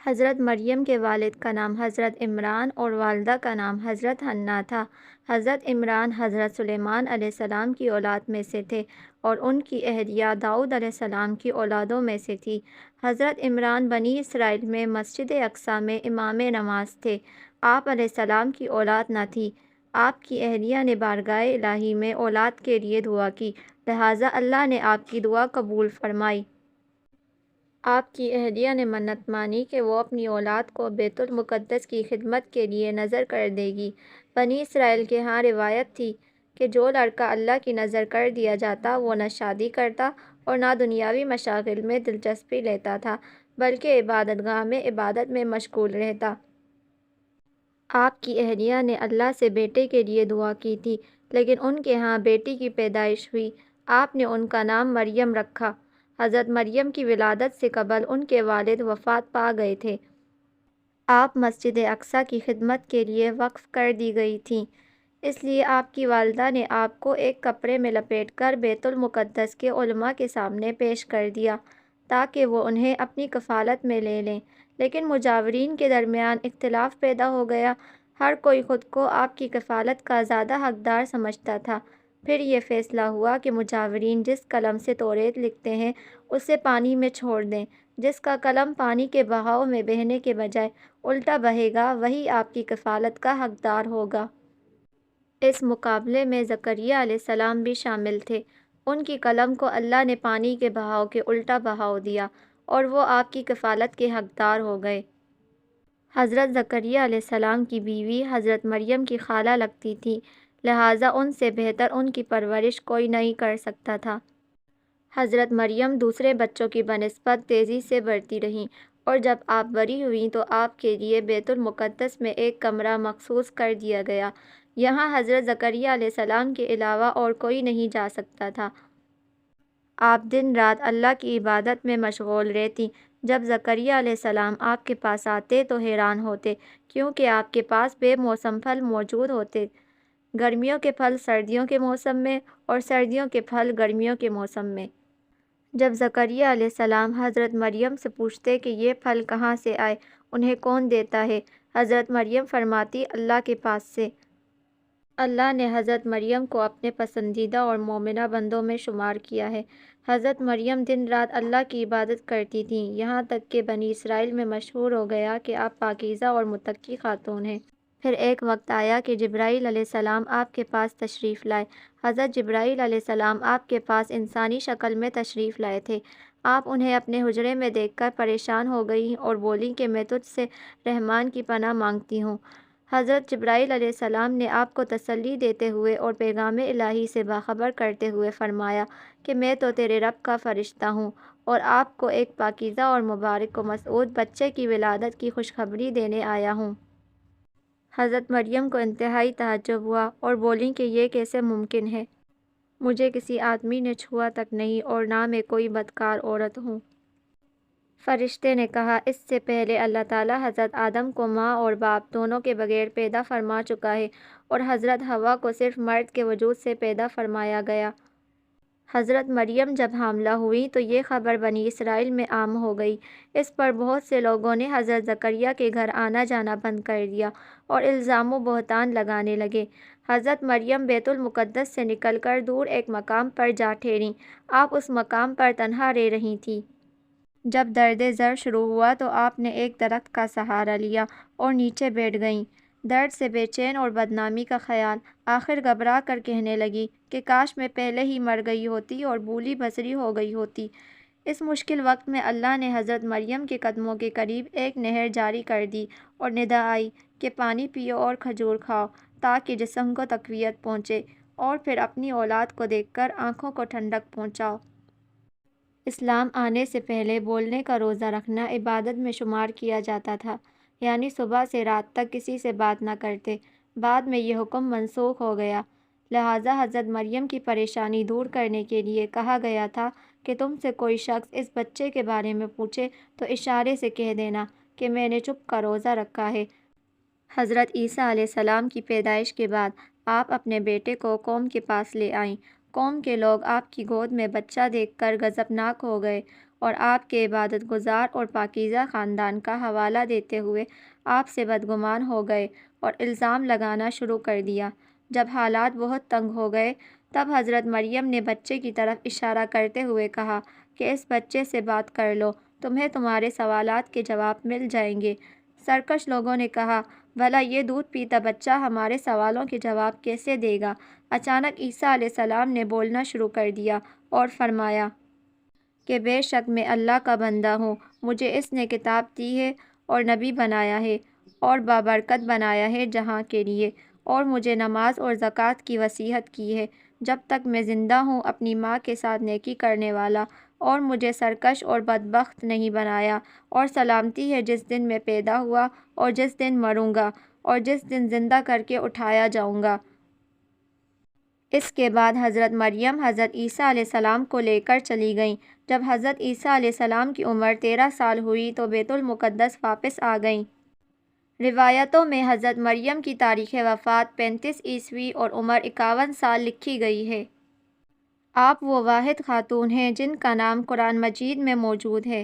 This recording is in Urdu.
حضرت مریم کے والد کا نام حضرت عمران اور والدہ کا نام حضرت حنہ تھا۔ حضرت عمران حضرت سلیمان علیہ السلام کی اولاد میں سے تھے اور ان کی اہلیہ داؤد علیہ السلام کی اولادوں میں سے تھی۔ حضرت عمران بنی اسرائیل میں مسجد اقصیٰ میں امام نماز تھے۔ آپ علیہ السلام کی اولاد نہ تھی۔ آپ کی اہلیہ نے بارگاہ الہی میں اولاد کے لیے دعا کی، لہٰذا اللہ نے آپ کی دعا قبول فرمائی۔ آپ کی اہلیہ نے منت مانی کہ وہ اپنی اولاد کو بیت المقدس کی خدمت کے لیے نذر کر دے گی۔ بنی اسرائیل کے ہاں روایت تھی کہ جو لڑکا اللہ کی نذر کر دیا جاتا وہ نہ شادی کرتا اور نہ دنیاوی مشاغل میں دلچسپی لیتا تھا، بلکہ عبادت گاہ میں عبادت میں مشغول رہتا۔ آپ کی اہلیہ نے اللہ سے بیٹے کے لیے دعا کی تھی، لیکن ان کے ہاں بیٹی کی پیدائش ہوئی۔ آپ نے ان کا نام مریم رکھا۔ حضرت مریم کی ولادت سے قبل ان کے والد وفات پا گئے تھے۔ آپ مسجد اقصیٰ کی خدمت کے لیے وقف کر دی گئی تھیں، اس لیے آپ کی والدہ نے آپ کو ایک کپڑے میں لپیٹ کر بیت المقدس کے علماء کے سامنے پیش کر دیا تاکہ وہ انہیں اپنی کفالت میں لے لیں، لیکن مجاورین کے درمیان اختلاف پیدا ہو گیا۔ ہر کوئی خود کو آپ کی کفالت کا زیادہ حقدار سمجھتا تھا۔ پھر یہ فیصلہ ہوا کہ مجاورین جس قلم سے توریت لکھتے ہیں اسے پانی میں چھوڑ دیں۔ جس کا قلم پانی کے بہاؤ میں بہنے کے بجائے الٹا بہے گا وہی آپ کی کفالت کا حقدار ہوگا۔ اس مقابلے میں زکریا علیہ السلام بھی شامل تھے۔ ان کی قلم کو اللہ نے پانی کے بہاؤ کے الٹا بہاؤ دیا اور وہ آپ کی کفالت کے حقدار ہو گئے۔ حضرت زکریا علیہ السلام کی بیوی حضرت مریم کی خالہ لگتی تھی، لہٰذا ان سے بہتر ان کی پرورش کوئی نہیں کر سکتا تھا۔ حضرت مریم دوسرے بچوں کی بنسبت تیزی سے بڑھتی رہیں اور جب آپ بڑی ہوئیں تو آپ کے لیے بیت المقدس میں ایک کمرہ مخصوص کر دیا گیا۔ یہاں حضرت زکریا علیہ السلام کے علاوہ اور کوئی نہیں جا سکتا تھا۔ آپ دن رات اللہ کی عبادت میں مشغول رہتیں۔ جب زکریا علیہ السلام آپ کے پاس آتے تو حیران ہوتے، کیونکہ آپ کے پاس بے موسم پھل موجود ہوتے، گرمیوں کے پھل سردیوں کے موسم میں اور سردیوں کے پھل گرمیوں کے موسم میں۔ جب زکریا علیہ السلام حضرت مریم سے پوچھتے کہ یہ پھل کہاں سے آئے، انہیں کون دیتا ہے، حضرت مریم فرماتی اللہ کے پاس سے۔ اللہ نے حضرت مریم کو اپنے پسندیدہ اور مومنہ بندوں میں شمار کیا ہے۔ حضرت مریم دن رات اللہ کی عبادت کرتی تھیں، یہاں تک کہ بنی اسرائیل میں مشہور ہو گیا کہ آپ پاکیزہ اور متقی خاتون ہیں۔ پھر ایک وقت آیا کہ جبرائیل علیہ السلام آپ کے پاس تشریف لائے۔ حضرت جبرائیل علیہ السلام آپ کے پاس انسانی شکل میں تشریف لائے تھے۔ آپ انہیں اپنے حجرے میں دیکھ کر پریشان ہو گئیں اور بولیں کہ میں تجھ سے رحمان کی پناہ مانگتی ہوں۔ حضرت جبرائیل علیہ السلام نے آپ کو تسلی دیتے ہوئے اور پیغام الہی سے باخبر کرتے ہوئے فرمایا کہ میں تو تیرے رب کا فرشتہ ہوں اور آپ کو ایک پاکیزہ اور مبارک و مسعود بچے کی ولادت کی خوشخبری دینے آیا ہوں۔ حضرت مریم کو انتہائی تعجب ہوا اور بولیں کہ یہ کیسے ممکن ہے؟ مجھے کسی آدمی نے چھوا تک نہیں اور نہ میں کوئی بدکار عورت ہوں۔ فرشتے نے کہا، اس سے پہلے اللہ تعالیٰ حضرت آدم کو ماں اور باپ دونوں کے بغیر پیدا فرما چکا ہے اور حضرت حوا کو صرف مرد کے وجود سے پیدا فرمایا گیا۔ حضرت مریم جب حاملہ ہوئیں تو یہ خبر بنی اسرائیل میں عام ہو گئی۔ اس پر بہت سے لوگوں نے حضرت زکریا کے گھر آنا جانا بند کر دیا اور الزام و بہتان لگانے لگے۔ حضرت مریم بیت المقدس سے نکل کر دور ایک مقام پر جا ٹھہریں۔ آپ اس مقام پر تنہا رہ رہی تھیں۔ جب درد ذر شروع ہوا تو آپ نے ایک درخت کا سہارا لیا اور نیچے بیٹھ گئیں۔ درد سے بے چین اور بدنامی کا خیال، آخر گھبرا کر کہنے لگیں کہ کاش میں پہلے ہی مر گئی ہوتی اور بولی بصری ہو گئی ہوتی۔ اس مشکل وقت میں اللہ نے حضرت مریم کے قدموں کے قریب ایک نہر جاری کر دی اور ندا آئی کہ پانی پیو اور کھجور کھاؤ تاکہ جسم کو تقویت پہنچے اور پھر اپنی اولاد کو دیکھ کر آنکھوں کو ٹھنڈک پہنچاؤ۔ اسلام آنے سے پہلے بولنے کا روزہ رکھنا عبادت میں شمار کیا جاتا تھا، یعنی صبح سے رات تک کسی سے بات نہ کرتے۔ بعد میں یہ حکم منسوخ ہو گیا، لہٰذا حضرت مریم کی پریشانی دور کرنے کے لیے کہا گیا تھا کہ تم سے کوئی شخص اس بچے کے بارے میں پوچھے تو اشارے سے کہہ دینا کہ میں نے چپ کا روزہ رکھا ہے۔ حضرت عیسیٰ علیہ السلام کی پیدائش کے بعد آپ اپنے بیٹے کو قوم کے پاس لے آئیں۔ قوم کے لوگ آپ کی گود میں بچہ دیکھ کر غضبناک ہو گئے اور آپ کے عبادت گزار اور پاکیزہ خاندان کا حوالہ دیتے ہوئے آپ سے بدگمان ہو گئے اور الزام لگانا شروع کر دیا۔ جب حالات بہت تنگ ہو گئے تب حضرت مریم نے بچے کی طرف اشارہ کرتے ہوئے کہا کہ اس بچے سے بات کر لو، تمہیں تمہارے سوالات کے جواب مل جائیں گے۔ سرکش لوگوں نے کہا، بھلا یہ دودھ پیتا بچہ ہمارے سوالوں کے جواب کیسے دے گا؟ اچانک عیسیٰ علیہ السلام نے بولنا شروع کر دیا اور فرمایا کہ بے شک میں اللہ کا بندہ ہوں، مجھے اس نے کتاب دی ہے اور نبی بنایا ہے اور بابرکت بنایا ہے جہاں کے لیے، اور مجھے نماز اور زکوٰۃ کی وصیت کی ہے جب تک میں زندہ ہوں، اپنی ماں کے ساتھ نیکی کرنے والا، اور مجھے سرکش اور بدبخت نہیں بنایا، اور سلامتی ہے جس دن میں پیدا ہوا اور جس دن مروں گا اور جس دن زندہ کر کے اٹھایا جاؤں گا۔ اس کے بعد حضرت مریم حضرت عیسیٰ علیہ السلام کو لے کر چلی گئیں۔ جب حضرت عیسیٰ علیہ السلام کی عمر 13 سال ہوئی تو بیت المقدس واپس آ گئیں۔ روایتوں میں حضرت مریم کی تاریخ وفات 35 عیسوی اور عمر 51 سال لکھی گئی ہے۔ آپ وہ واحد خاتون ہیں جن کا نام قرآن مجید میں موجود ہے۔